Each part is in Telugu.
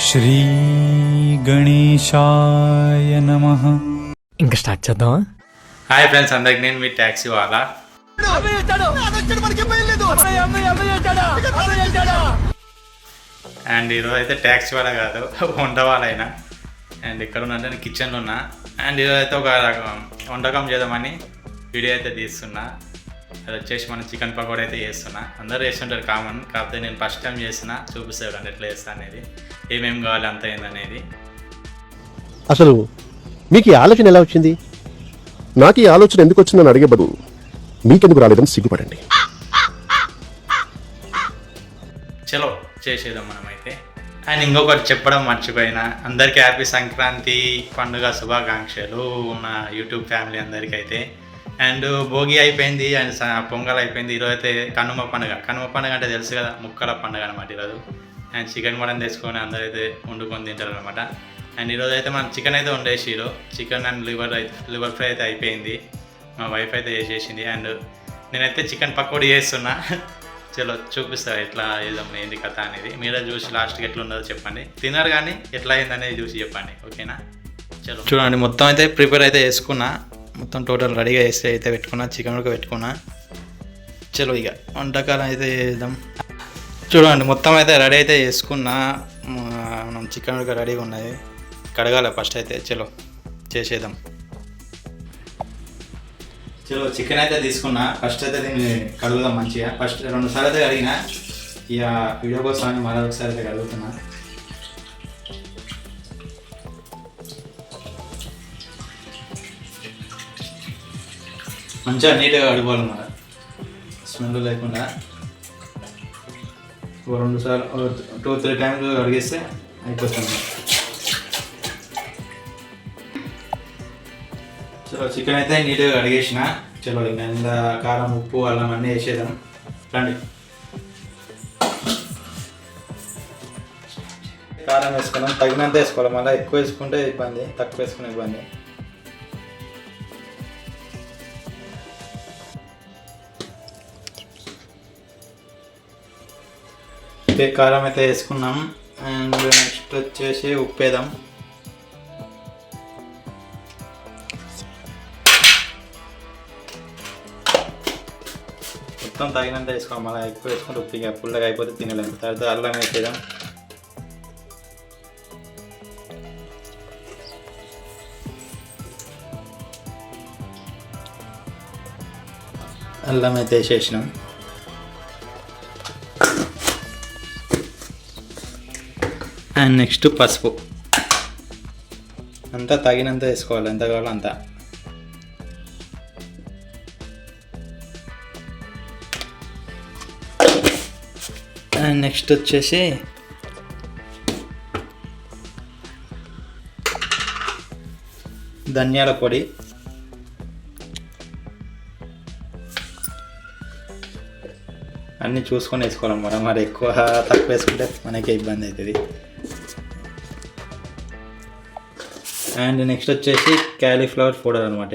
శ్రీ గణేశాయ నమః. ఇంకా స్టార్ట్ చేద్దామా? హాయ్ ఫ్రెండ్స్, అందరికి నేను మీ ట్యాక్సీ వాళ్ళ. అండ్ ఈరోజు అయితే ట్యాక్సీ వాళ్ళ కాదు, వంట వాళ్ళైనా. అండ్ ఇక్కడ ఉన్నా నేను కిచెన్లో ఉన్నా. అండ్ ఈరోజు అయితే ఒక వంటకం చేద్దామని వీడియో అయితే తీస్తున్నా. అది వచ్చేసి మనం చికెన్ పకోడీ అయితే చేస్తున్నా. అందరూ చేస్తుంటారు కామన్, కాకపోతే నేను ఫస్ట్ టైం చేస్తున్నా. చూపిస్తాను అండి ఎట్లా చేస్తా అనేది, ఏమేమి కావాలి అంత ఏందనేది. అసలు మీకు ఈ ఆలోచన ఎలా వచ్చింది? నాకు ఈ ఆలోచన ఎందుకు వచ్చిందని అడిగే బదులు మీకెందుకు రాలేదని సిగ్గుపడండి. చలో చేసేద్దాం మనమైతే. అండ్ ఇంకొకటి చెప్పడం మర్చిపోయినా, అందరికీ హ్యాపీ సంక్రాంతి పండుగ శుభాకాంక్షలు నా యూట్యూబ్ ఫ్యామిలీ అందరికీ అయితే. అండ్ భోగి అయిపోయింది, అండ్ పొంగల్ అయిపోయింది. ఈరోజు అయితే కనుమ పండుగ. కనుమ పండుగ అంటే తెలుసు కదా, ముక్కల పండుగ అనమాట ఈరోజు. అండ్ చికెన్ మటన్ తెచ్చుకొని అందరైతే వండుకొని తింటారు అనమాట. అండ్ ఈరోజు అయితే మనం చికెన్ అయితే వండేసిరు. చికెన్ అండ్ లివర్ ఫ్రై అయితే అయిపోయింది, మా వైఫ్ అయితే చేసేసింది. అండ్ నేనైతే చికెన్ పకోడీ చేస్తున్నా. చలో చూపిస్తా ఎట్లా చేద్దాం ఏంది కథ అనేది. మీరే చూసి లాస్ట్కి ఎట్లా ఉండదో చెప్పండి. తినరు కానీ ఎట్లా అయింది అనేది చూసి చెప్పండి, ఓకేనా? చలో చూడండి, మొత్తం అయితే ప్రిపేర్ అయితే చేసుకున్నా. మొత్తం టోటల్ రెడీగా వేసి అయితే పెట్టుకున్నా, చికెన్ కూడా పెట్టుకున్నా. చలో ఇక వంటకాలం అయితే చేద్దాం. చూడండి, మొత్తం అయితే రెడీ అయితే చేసుకున్నా. మనం చికెన్ కూడా రెడీగా ఉన్నది, కడగాలి ఫస్ట్ అయితే. చలో చేసేద్దాం. చలో చికెన్ అయితే తీసుకున్నా. ఫస్ట్ అయితే దీన్ని కడుగుదాం మంచిగా. ఫస్ట్ 2 సార్లు అయితే కడిగినా, ఇక వీడియో కోసం అని మరో ఒకసారి అయితే కడుగుతున్నా. మంచిగా నీట్గా కడుకోవాలన్నమాట, స్మెల్ లేకుండా. 2 సార్లు 2-3 టైమ్స్ కడిగేస్తే అయిపోతుంది. చలో చికెన్ అయితే నీట్గా కడిగేసిన. చలో ఇంకా కారం, ఉప్పు, అల్లం అన్నీ వేసేద్దాం. రండి. కారం వేసుకున్నాం, తగినంత వేసుకోవాలి. మళ్ళీ ఎక్కువ వేసుకుంటే ఇబ్బంది, తక్కువ వేసుకునే ఇబ్బంది. కారం అయితే వేసుకున్నాం. అండ్ నెక్స్ట్ వచ్చేసి ఉప్పు వేద్దాం. మొత్తం తగినంత వేసుకోవాలి, మళ్ళీ ఎక్కువ వేసుకుంటే ఉప్పిగా పుల్లగా అయిపోతే తినలేము. తర్వాత అల్లం వేసేద్దాం. అల్లం అయితే వేసేసినాం. అండ్ నెక్స్ట్ పసుపు అంతా తగినంత వేసుకోవాలి, ఎంత కావాలో అంత. అండ్ నెక్స్ట్ వచ్చేసి ధనియాల పొడి, అన్నీ చూసుకొని వేసుకోవాలి. మరి ఎక్కువ తక్కువ వేసుకుంటే మనకి ఇబ్బంది అవుతుంది. అండ్ నెక్స్ట్ వచ్చేసి క్యాలీఫ్లవర్ పౌడర్ అనమాట.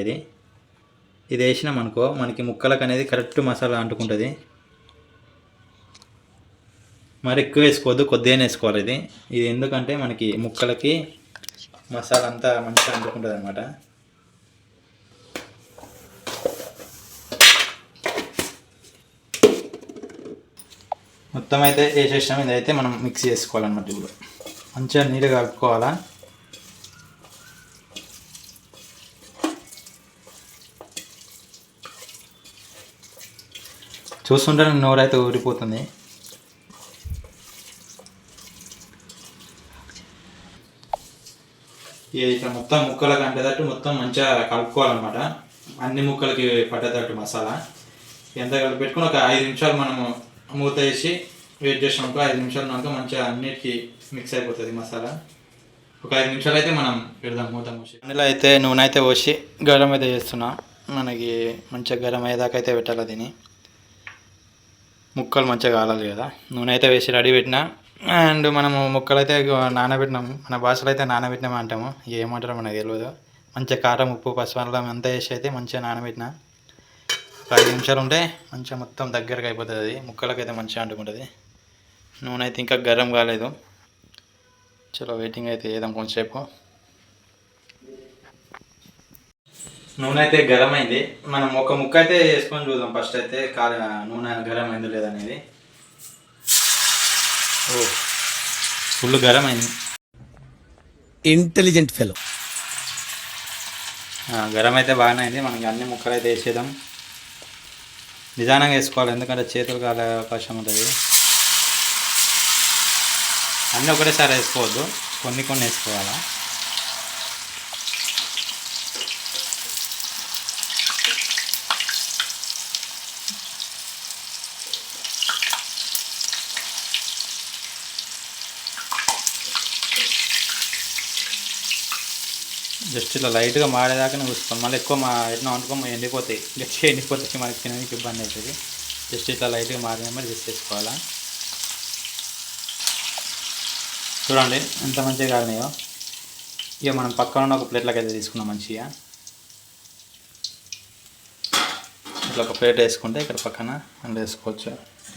ఇది వేసినాం అనుకో, మనకి ముక్కలకు అనేది కరెక్ట్ మసాలా అంటుకుంటుంది. మరి ఎక్కువ వేసుకోవద్దు, కొద్దిగానే వేసుకోవాలి. ఇది ఎందుకంటే మనకి ముక్కలకి మసాలా అంతా మంచిగా అంటుకుంటుంది అనమాట. మొత్తం అయితే వేసేసినాం. ఇదైతే మనం మిక్స్ చేసుకోవాలన్నమాట. ఇప్పుడు మంచిగా నీట్గా కలుపుకోవాలా. చూస్తుంటే నోరైతే ఊరిపోతుంది. ఇట్లా మొత్తం ముక్కలకి అంటేటట్టు మొత్తం మంచిగా కలుపుకోవాలన్నమాట. అన్ని ముక్కలకి పట్టేటట్టు మసాలా ఎంత కలిపి పెట్టుకుని ఒక 5 నిమిషాలు మనము మూత వేసి వెయిట్ చేసినాక 5 నిమిషాలు నాక మంచిగా అన్నిటికీ మిక్స్ అయిపోతుంది మసాలా. ఒక 5 నిమిషాలు అయితే మనం పెడదాం మూత మూసి. అందులో అయితే నూనె అయితే పోసి గరం అయితే చేస్తున్నా. మనకి మంచిగా గరం అయ్యేదాకా అయితే పెట్టాలి. దీన్ని ముక్కలు మంచిగా కాలాలి కదా. నూనె అయితే వేసి రెడీ పెట్టినా. అండ్ మనము ముక్కలు అయితే నానబెట్టినాము, మన భాషలో అయితే నానబెట్టినాము అంటాము, ఏమంటారో మనకు తెలియదు. మంచిగా కారం, ఉప్పు, పసుపు, అల్లం అంతా వేసి అయితే మంచిగా నానబెట్టిన. 5 నిమిషాలు ఉంటే మంచిగా మొత్తం దగ్గరగా అయిపోతుంది. అది ముక్కలకైతే మంచిగా అంటుకుంటుంది. నూనె అయితే ఇంకా గరం కాలేదు. చలో వెయిటింగ్ అయితే వేద్దాం కొంచెంసేపు. నూనె అయితే గరం అయింది. మనం ఒక ముక్క అయితే వేసుకొని చూద్దాం ఫస్ట్ అయితే నూనె గరం అయింది లేదనేది. ఓ ఫుల్ గరం అయింది. Intelligent fellow. గరం అయితే బాగానే అయింది. మనకి అన్ని ముక్కలు అయితే వేసేద్దాం. నిదానంగా వేసుకోవాలి, ఎందుకంటే చేతులు కాలే అవకాశం ఉంటుంది. అన్నీ ఒకటేసారి వేసుకోవద్దు, కొన్ని కొన్ని వేసుకోవాలా. జస్ట్ ఇలా లైట్గా మాడేదాకా చూసుకోవాలి. మళ్ళీ ఎక్కువ ఎట్లా వండుకోమో ఎండిపోతాయి, గట్టిగా ఎండిపోతాయి, మనకి తినడానికి ఇబ్బంది అవుతుంది. జస్ట్ ఇట్లా లైట్గా మాడిన మరి తీసేసుకోవాలా. చూడండి ఎంత మంచిగా కాలినాయో. ఇక మనం పక్కన ఉన్న ఒక ప్లేట్లోకి అయితే తీసుకున్నాం మంచిగా. ఇట్లా ఒక ప్లేట్ వేసుకుంటే ఇక్కడ పక్కన అందులో వేసుకోవచ్చు.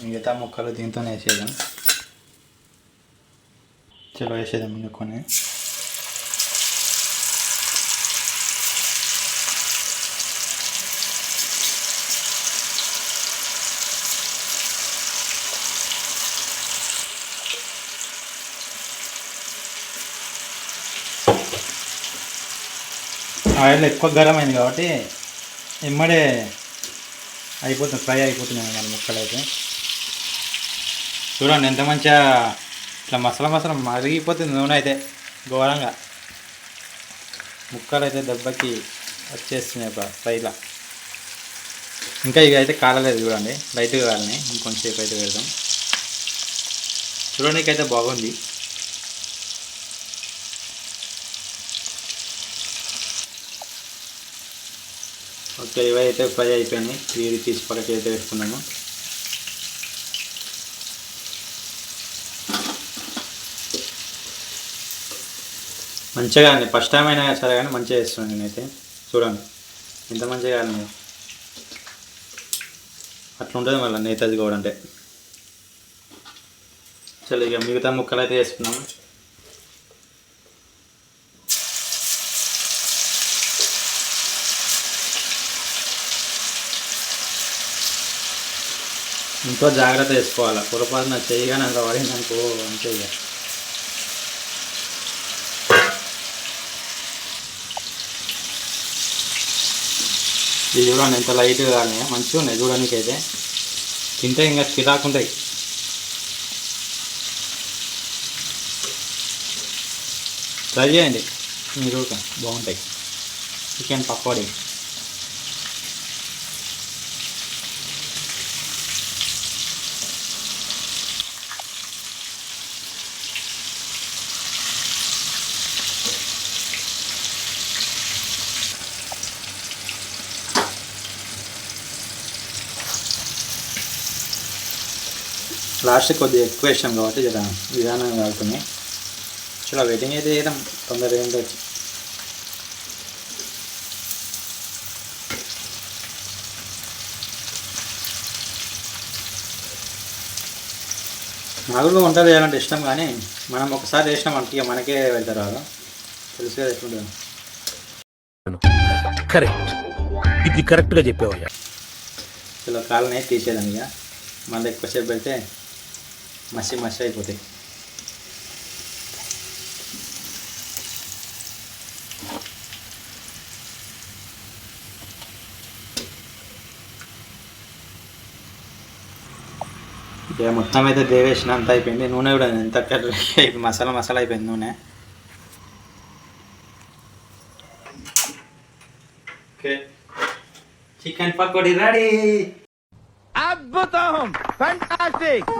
మిగతా ముక్కలు దీంతో వేసేద్దాం. చలో వేసేద్దాం ఇంకా కొన్ని. ఆయిల్ ఎక్కువ గరం అయింది కాబట్టి ఎమ్మడే అయిపోతుంది, ఫ్రై అయిపోతున్నాయి మన ముక్కలు అయితే. చూడండి ఎంత మంచిగా ఇట్లా మసాలా మరిగిపోతుంది నూనె అయితే ఘోరంగా. ముక్కలు అయితే దెబ్బకి వచ్చేస్తున్నాయి ఫ్రైలా. ఇంకా ఇవి అయితే కాలలేదు చూడండి, లైట్గా కాలినాయి. ఇంకొంచెంసేపు అయితే పెడదాం. చూడడానికి అయితే బాగుంది. ఓకే, ఇవైతే ఫ్రై అయిపోయినాయి. వీడి తీసి పక్కకి అయితే వేసుకున్నాము. మంచిగా అండి, ఫస్ట్ టైం అయినా సరే కానీ మంచిగా వేస్తున్నాను నేనైతే. చూడండి ఎంత మంచిగా కాదు, అట్లా ఉంటుంది మళ్ళీ నేతది కూడా అంటే. చలో ఇక మిగతా ముక్కలు అయితే వేసుకున్నాము. ఎంతో జాగ్రత్త వేసుకోవాలి, పొరపాటున చేయగానే అంత పడింది అనుకో అంతే. ఇక ఇది చూడండి ఎంత లైట్గా కానీ మంచిగా ఉన్నాయి చూడడానికి అయితే. తింటే ఇంకా చిరాకుంటాయి. ట్రై చేయండి మీరు, బాగుంటాయి చికెన్ పకోడీ. లాస్ట్ కొద్దిగా ఎక్కువ వేసాం కాబట్టి జర విధానంగా కాలుతున్నాయి. చాలా వెయిటింగ్ అయితే చేద్దాం, తొందరగా ఏంటో. నాగులు వంటలు చేయాలంటే ఇష్టం, కానీ మనం ఒకసారి చేసినాం అంటే ఇక మనకే వెళ్తారు వాళ్ళు, తెలుసు కదా ఎట్లుంటుంది. కరెక్ట్, ఇది కరెక్ట్గా చెప్పేవయ్యా. ఇలా కాళ్ళని తీసేదాం. ఇక మళ్ళీ ఎక్కువసేపు పెడితే మసి అయిపోతాయి. ఇక మొత్తం అయితే దేవేసిన అంత అయిపోయింది. నూనె కూడా ఎంత మసాలా అయిపోయింది నూనె. Okay, chicken pakodi ready. అద్భుతం, ఫ్యాంటాస్టిక్.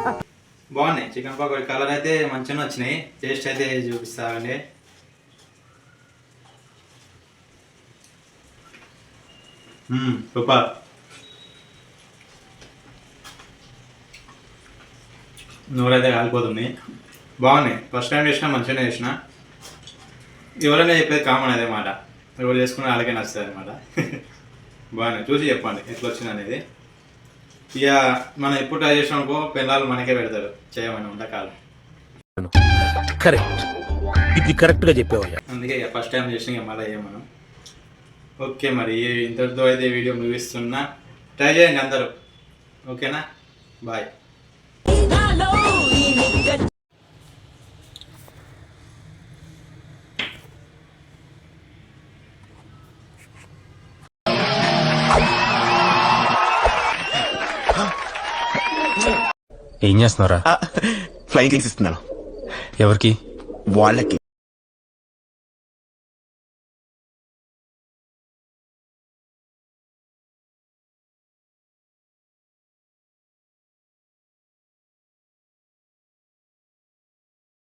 బాగున్నాయి చికెన్ పకోడీ. కలర్ అయితే మంచిగా వచ్చినాయి. టేస్ట్ అయితే చూపిస్తానండి. సూపర్. నూరైతే కాలిపోతుంది. బాగున్నాయి. ఫస్ట్ టైం చేసినా మంచిగానే చేసిన. ఎవరైనా చెప్పేది కామన్ అదే మాట, ఎవరు చేసుకున్న వాళ్ళకే నచ్చుతుంది అనమాట. బాగున్నాయి, చూసి చెప్పండి ఎట్లా వచ్చింది అనేది. ఇక మనం ఎప్పుడు ట్రై చేసినామనుకో పిల్లలు మనకే పెడతారు చేయమని వంటకాలు. కరెక్ట్, ఇది కరెక్ట్ గా చెప్పావయ్యా. అందుకే ఇక ఫస్ట్ టైం చేసిన ఇక మళ్ళీ అయ్యాం మనం. ఓకే మరి ఇంతటితో అయితే వీడియో ముగిస్తున్నా. ట్రై చేయండి అందరూ. ఓకేనా, బాయ్. ఏం చేస్తున్నారా? ఫ్లైయింగ్ కిక్స్ ఇస్తున్నాను. ఎవరికి? వాళ్ళకి